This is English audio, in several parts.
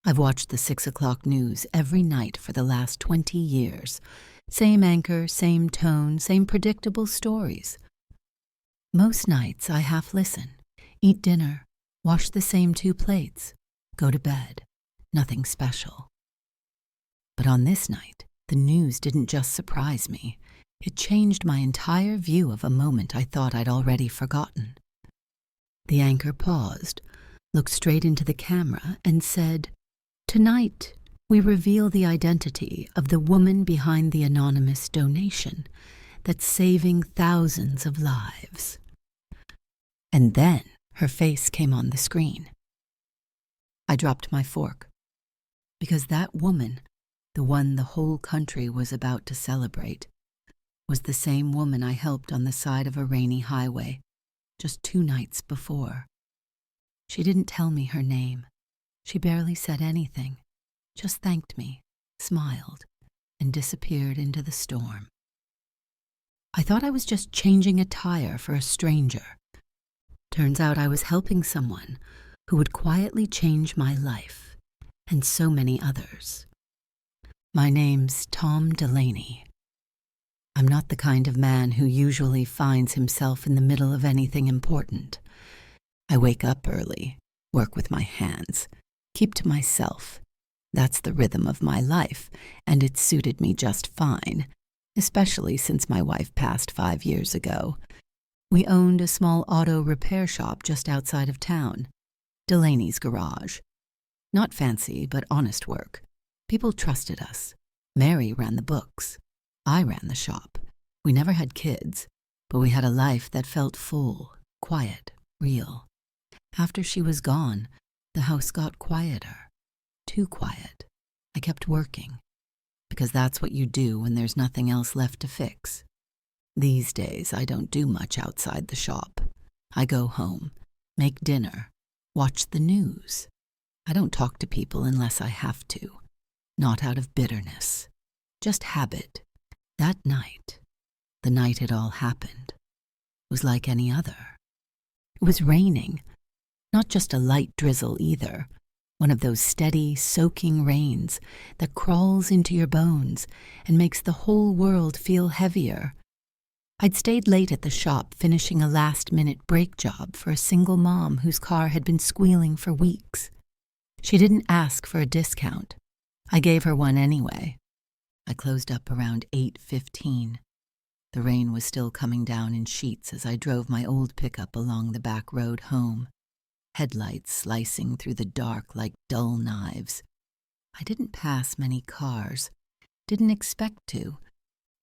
I've watched the 6 o'clock news every night for the last 20 years. Same anchor, same tone, same predictable stories. Most nights I half listen, eat dinner, wash the same 2 plates, go to bed. Nothing special. But on this night, the news didn't just surprise me. It changed my entire view of a moment I thought I'd already forgotten. The anchor paused, looked straight into the camera, and said, "Tonight, we reveal the identity of the woman behind the anonymous donation that's saving thousands of lives." And then her face came on the screen. I dropped my fork, because that woman, the one the whole country was about to celebrate, was the same woman I helped on the side of a rainy highway just 2 nights before. She didn't tell me her name. She barely said anything, just thanked me, smiled, and disappeared into the storm. I thought I was just changing a tire for a stranger. Turns out I was helping someone who would quietly change my life, and so many others. My name's Tom Delaney. I'm not the kind of man who usually finds himself in the middle of anything important. I wake up early, work with my hands, keep to myself. That's the rhythm of my life, and it suited me just fine, especially since my wife passed 5 years ago. We owned a small auto repair shop just outside of town, Delaney's Garage. Not fancy, but honest work. People trusted us. Mary ran the books. I ran the shop. We never had kids, but we had a life that felt full, quiet, real. After she was gone, the house got quieter. Too quiet. I kept working, because that's what you do when there's nothing else left to fix. These days, I don't do much outside the shop. I go home, make dinner, watch the news. I don't talk to people unless I have to, not out of bitterness, just habit. That night, the night it all happened, was like any other. It was raining, not just a light drizzle either, one of those steady, soaking rains that crawls into your bones and makes the whole world feel heavier. I'd stayed late at the shop finishing a last-minute brake job for a single mom whose car had been squealing for weeks. She didn't ask for a discount. I gave her one anyway. I closed up around 8:15. The rain was still coming down in sheets as I drove my old pickup along the back road home, headlights slicing through the dark like dull knives. I didn't pass many cars, didn't expect to,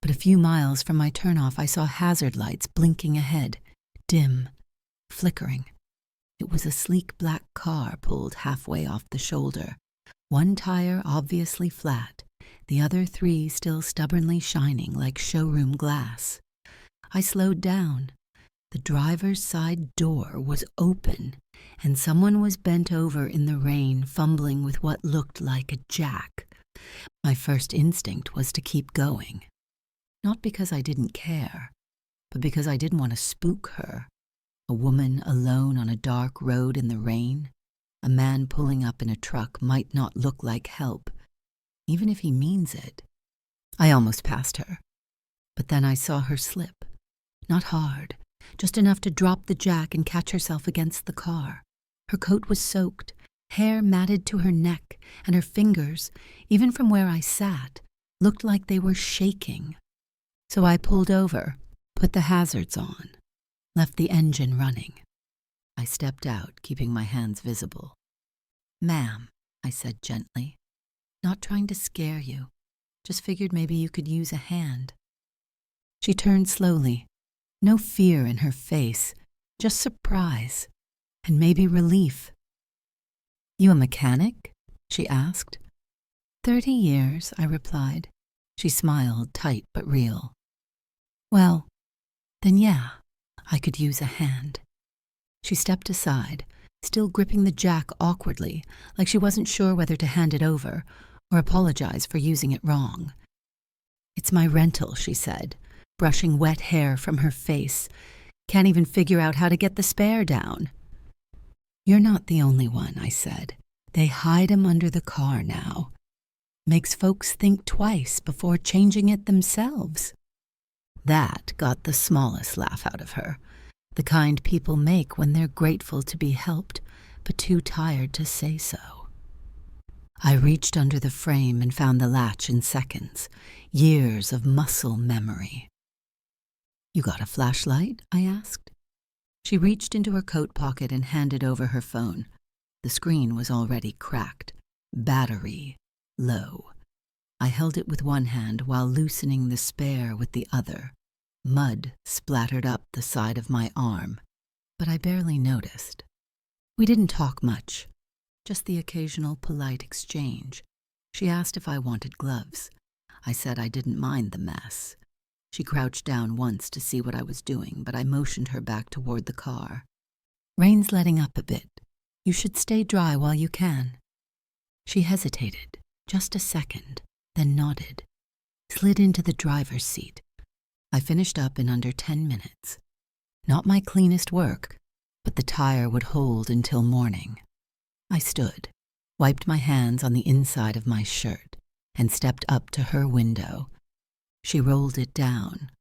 but a few miles from my turnoff I saw hazard lights blinking ahead, dim, flickering. It was a sleek black car pulled halfway off the shoulder, one tire obviously flat, the other 3 still stubbornly shining like showroom glass. I slowed down. The driver's side door was open, and someone was bent over in the rain, fumbling with what looked like a jack. My first instinct was to keep going. Not because I didn't care, but because I didn't want to spook her. A woman alone on a dark road in the rain. A man pulling up in a truck might not look like help, even if he means it. I almost passed her, but then I saw her slip. Not hard, just enough to drop the jack and catch herself against the car. Her coat was soaked, hair matted to her neck, and her fingers, even from where I sat, looked like they were shaking. So I pulled over, put the hazards on, left the engine running. I stepped out, keeping my hands visible. "Ma'am," I said gently, "not trying to scare you. Just figured maybe you could use a hand." She turned slowly, no fear in her face, just surprise, and maybe relief. "You a mechanic?" she asked. 30 years, I replied. She smiled, tight but real. "Well, then yeah, I could use a hand." She stepped aside, still gripping the jack awkwardly, like she wasn't sure whether to hand it over or apologize for using it wrong. "It's my rental," she said, brushing wet hair from her face. "Can't even figure out how to get the spare down." "You're not the only one," I said. They hide 'em under the car now. Makes folks think twice before changing it themselves. That got the smallest laugh out of her, the kind people make when they're grateful to be helped, but too tired to say so. I reached under the frame and found the latch in seconds, years of muscle memory. "You got a flashlight?" I asked. She reached into her coat pocket and handed over her phone. The screen was already cracked. Battery low. I held it with one hand while loosening the spare with the other. Mud splattered up the side of my arm, but I barely noticed. We didn't talk much, just the occasional polite exchange. She asked if I wanted gloves. I said I didn't mind the mess. She crouched down once to see what I was doing, but I motioned her back toward the car. "Rain's letting up a bit. You should stay dry while you can." She hesitated, just a second, then nodded, slid into the driver's seat. I finished up in under 10 minutes. Not my cleanest work, but the tire would hold until morning. I stood, wiped my hands on the inside of my shirt, and stepped up to her window. She rolled it down.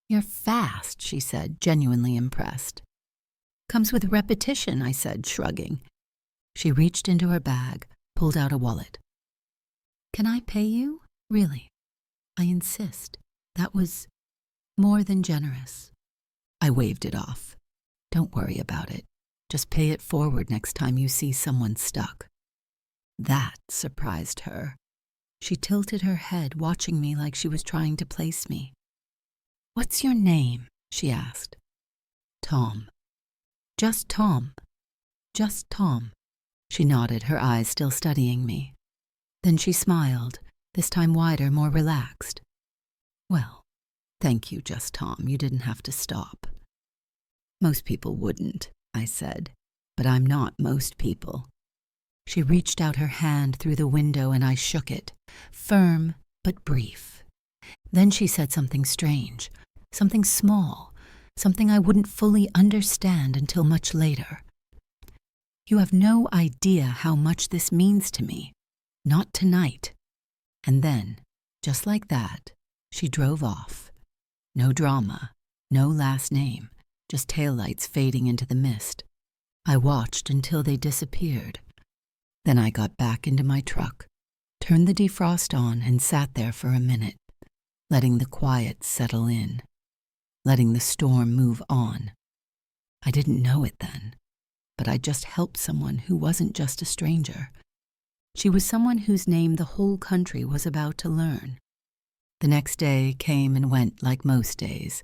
"You're fast," she said, genuinely impressed. "Comes with repetition," I said, shrugging. She reached into her bag, pulled out a wallet. "Can I pay you? Really? I insist. That was more than generous." I waved it off. "Don't worry about it. Just pay it forward next time you see someone stuck." That surprised her. She tilted her head, watching me like she was trying to place me. "What's your name?" she asked. "Tom." "Just Tom." "Just Tom." She nodded, her eyes still studying me. Then she smiled, this time wider, more relaxed. "Well, thank you, Just Tom. You didn't have to stop." "Most people wouldn't," I said, "but I'm not most people." She reached out her hand through the window and I shook it, firm but brief. Then she said something strange, something small, something I wouldn't fully understand until much later. "You have no idea how much this means to me. Not tonight." And then, just like that, she drove off. No drama, no last name, just taillights fading into the mist. I watched until they disappeared. Then I got back into my truck, turned the defrost on, and sat there for a minute, letting the quiet settle in, letting the storm move on. I didn't know it then, but I just helped someone who wasn't just a stranger. She was someone whose name the whole country was about to learn. The next day came and went like most days.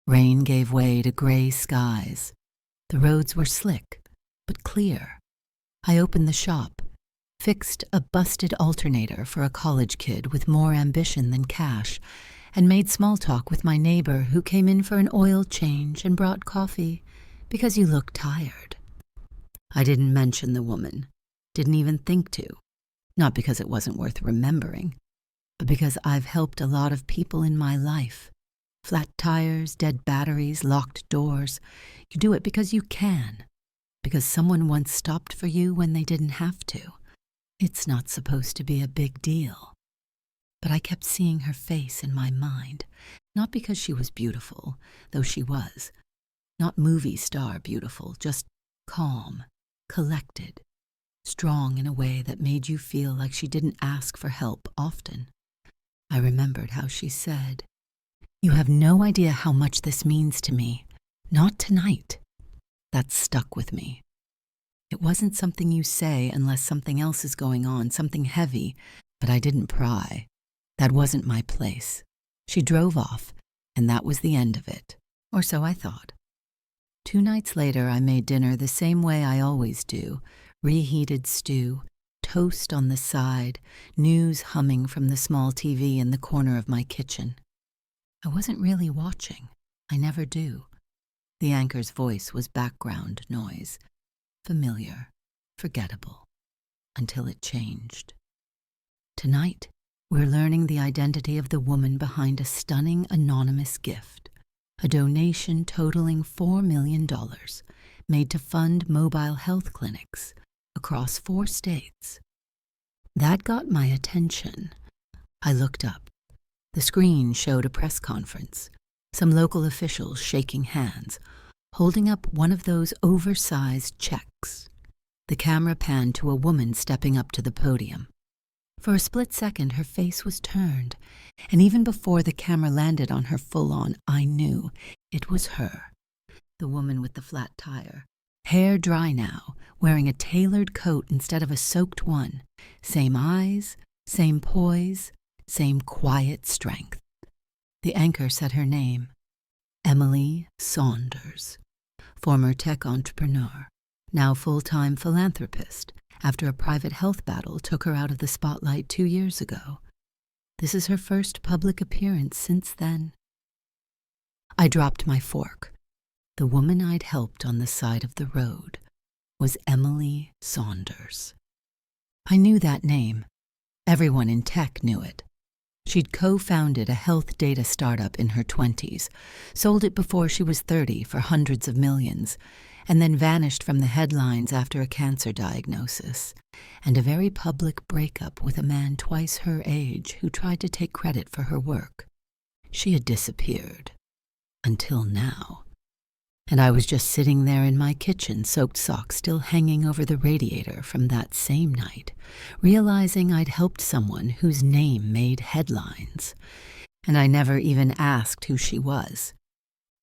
Rain gave way to gray skies. The roads were slick, but clear. I opened the shop, fixed a busted alternator for a college kid with more ambition than cash, and made small talk with my neighbor who came in for an oil change and brought coffee because you looked tired. I didn't mention the woman, didn't even think to, not because it wasn't worth remembering, but because I've helped a lot of people in my life. Flat tires, dead batteries, locked doors. You do it because you can, because someone once stopped for you when they didn't have to. It's not supposed to be a big deal. But I kept seeing her face in my mind, not because she was beautiful, though she was. Not movie star beautiful, just calm, collected, strong in a way that made you feel like she didn't ask for help often. I remembered how she said, "You have no idea how much this means to me. Not tonight." That stuck with me. It wasn't something you say unless something else is going on, something heavy, but I didn't pry. That wasn't my place. She drove off, and that was the end of it, or so I thought. 2 nights later, I made dinner the same way I always do, reheated stew, toast on the side, news humming from the small TV in the corner of my kitchen. I wasn't really watching. I never do. The anchor's voice was background noise, familiar, forgettable, until it changed. Tonight, we're learning the identity of the woman behind a stunning anonymous gift, a donation totaling $4 million made to fund mobile health clinics, across 4 states. That got my attention. I looked up. The screen showed a press conference, some local officials shaking hands, holding up one of those oversized checks. The camera panned to a woman stepping up to the podium. For a split second, her face was turned, and even before the camera landed on her full-on, I knew it was her, the woman with the flat tire. Hair dry now, wearing a tailored coat instead of a soaked one. Same eyes, same poise, same quiet strength. The anchor said her name, Emily Saunders, former tech entrepreneur, now full-time philanthropist, after a private health battle took her out of the spotlight 2 years ago. This is her first public appearance since then. I dropped my fork. The woman I'd helped on the side of the road was Emily Saunders. I knew that name. Everyone in tech knew it. She'd co-founded a health data startup in her 20s, sold it before she was 30 for hundreds of millions, and then vanished from the headlines after a cancer diagnosis and a very public breakup with a man twice her age who tried to take credit for her work. She had disappeared. Until now. And I was just sitting there in my kitchen, soaked socks still hanging over the radiator from that same night, realizing I'd helped someone whose name made headlines. And I never even asked who she was.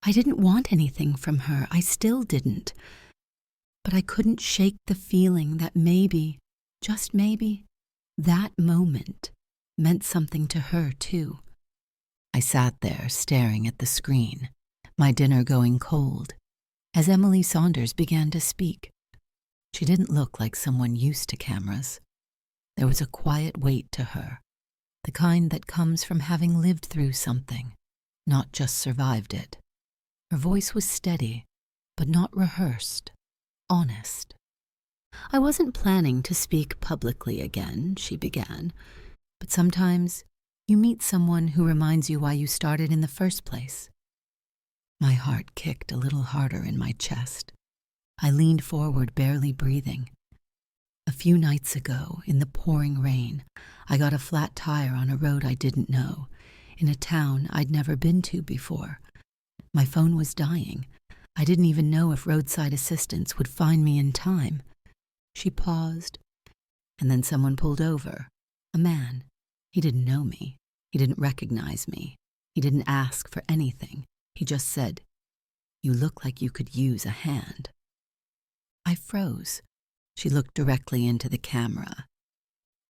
I didn't want anything from her. I still didn't. But I couldn't shake the feeling that maybe, just maybe, that moment meant something to her too. I sat there staring at the screen, my dinner going cold, as Emily Saunders began to speak. She didn't look like someone used to cameras. There was a quiet weight to her, the kind that comes from having lived through something, not just survived it. Her voice was steady, but not rehearsed, honest. I wasn't planning to speak publicly again, she began, but sometimes you meet someone who reminds you why you started in the first place. My heart kicked a little harder in my chest. I leaned forward, barely breathing. A few nights ago, in the pouring rain, I got a flat tire on a road I didn't know, in a town I'd never been to before. My phone was dying. I didn't even know if roadside assistance would find me in time. She paused, and then someone pulled over. A man. He didn't know me. He didn't recognize me. He didn't ask for anything. He just said, "You look like you could use a hand." I froze. She looked directly into the camera.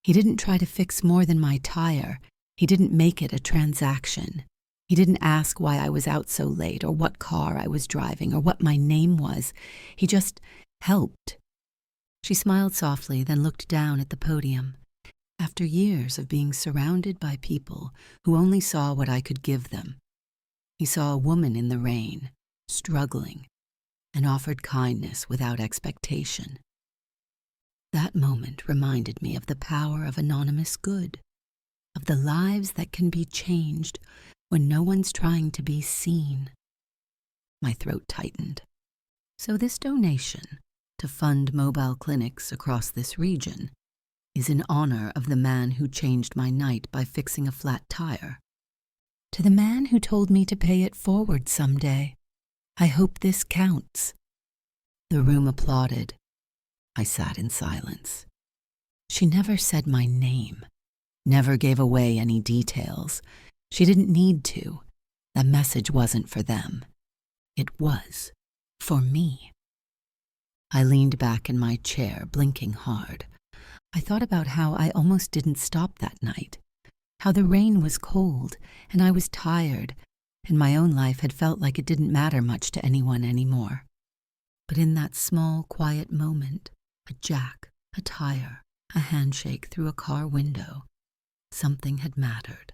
He didn't try to fix more than my tire. He didn't make it a transaction. He didn't ask why I was out so late or what car I was driving or what my name was. He just helped. She smiled softly, then looked down at the podium. After years of being surrounded by people who only saw what I could give them, he saw a woman in the rain, struggling, and offered kindness without expectation. That moment reminded me of the power of anonymous good, of the lives that can be changed when no one's trying to be seen. My throat tightened. So this donation to fund mobile clinics across this region is in honor of the man who changed my night by fixing a flat tire. To the man who told me to pay it forward someday, I hope this counts. The room applauded. I sat in silence. She never said my name, never gave away any details. She didn't need to. The message wasn't for them. It was for me. I leaned back in my chair, blinking hard. I thought about how I almost didn't stop that night, how the rain was cold and I was tired, and my own life had felt like it didn't matter much to anyone anymore. But in that small, quiet moment, a jack, a tire, a handshake through a car window, something had mattered.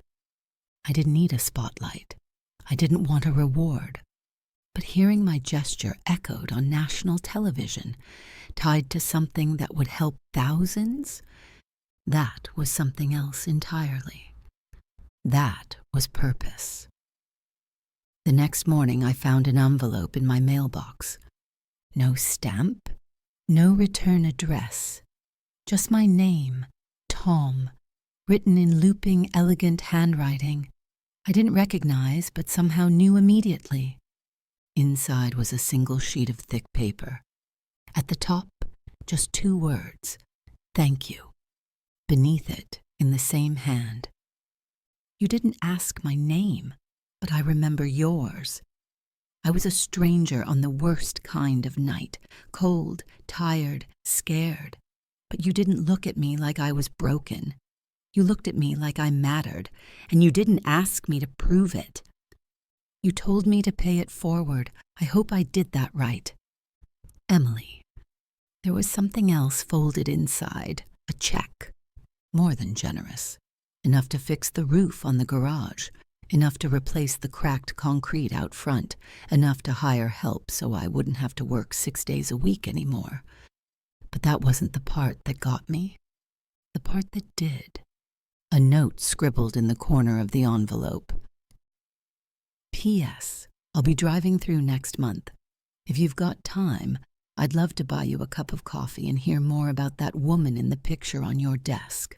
I didn't need a spotlight. I didn't want a reward. But hearing my gesture echoed on national television, tied to something that would help thousands, that was something else entirely. That was purpose. The next morning I found an envelope in my mailbox. No stamp, No return address. Just my name, Tom, written in looping, elegant handwriting I didn't recognize but somehow knew immediately. Inside was a single sheet of thick paper. At the top, just 2 words, "Thank you." Beneath it, in the same hand, "You didn't ask my name, but I remember yours. I was a stranger on the worst kind of night, cold, tired, scared. But you didn't look at me like I was broken. You looked at me like I mattered, and you didn't ask me to prove it. You told me to pay it forward. I hope I did that right. Emily." There was something else folded inside, a check. More than generous. Enough to fix the roof on the garage. Enough to replace the cracked concrete out front. Enough to hire help so I wouldn't have to work 6 days a week anymore. But that wasn't the part that got me. The part that did. A note scribbled in the corner of the envelope. "P.S. I'll be driving through next month. If you've got time, I'd love to buy you a cup of coffee and hear more about that woman in the picture on your desk."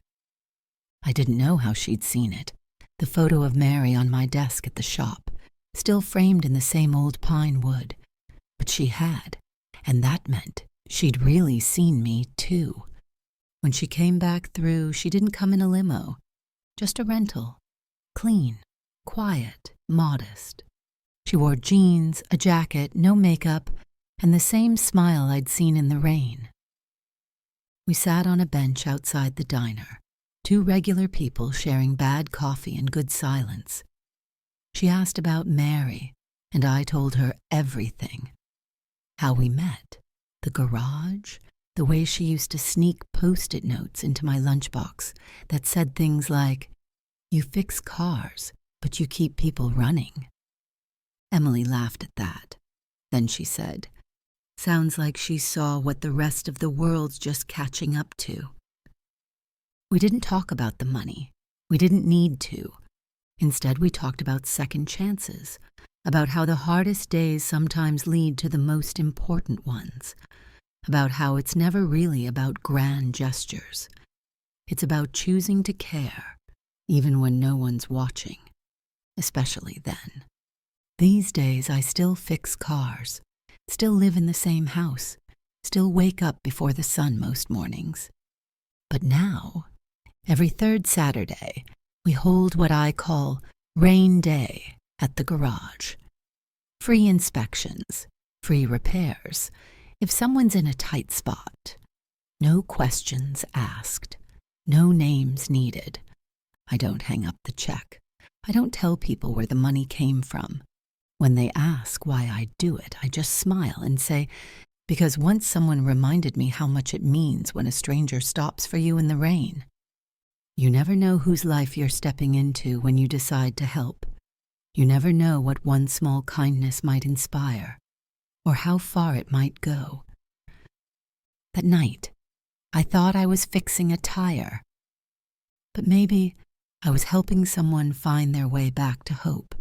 I didn't know how she'd seen it. The photo of Mary on my desk at the shop, still framed in the same old pine wood. But she had, and that meant she'd really seen me, too. When she came back through, she didn't come in a limo. Just a rental. Clean, quiet, modest. She wore jeans, a jacket, no makeup, and the same smile I'd seen in the rain. We sat on a bench outside the diner, 2 regular people sharing bad coffee and good silence. She asked about Mary, and I told her everything. How we met, the garage, the way she used to sneak Post-it notes into my lunchbox that said things like, "You fix cars, but you keep people running." Emily laughed at that. Then she said, "Sounds like she saw what the rest of the world's just catching up to." We didn't talk about the money. We didn't need to. Instead, we talked about second chances, about how the hardest days sometimes lead to the most important ones, about how it's never really about grand gestures. It's about choosing to care, even when no one's watching, especially then. These days, I still fix cars, still live in the same house, still wake up before the sun most mornings. But now, every 3rd Saturday, we hold what I call Rain Day at the garage. Free inspections, free repairs, if someone's in a tight spot. No questions asked, no names needed. I don't hang up the check. I don't tell people where the money came from. When they ask why I do it, I just smile and say, because once someone reminded me how much it means when a stranger stops for you in the rain. You never know whose life you're stepping into when you decide to help. You never know what one small kindness might inspire, or how far it might go. That night, I thought I was fixing a tire. But maybe I was helping someone find their way back to hope.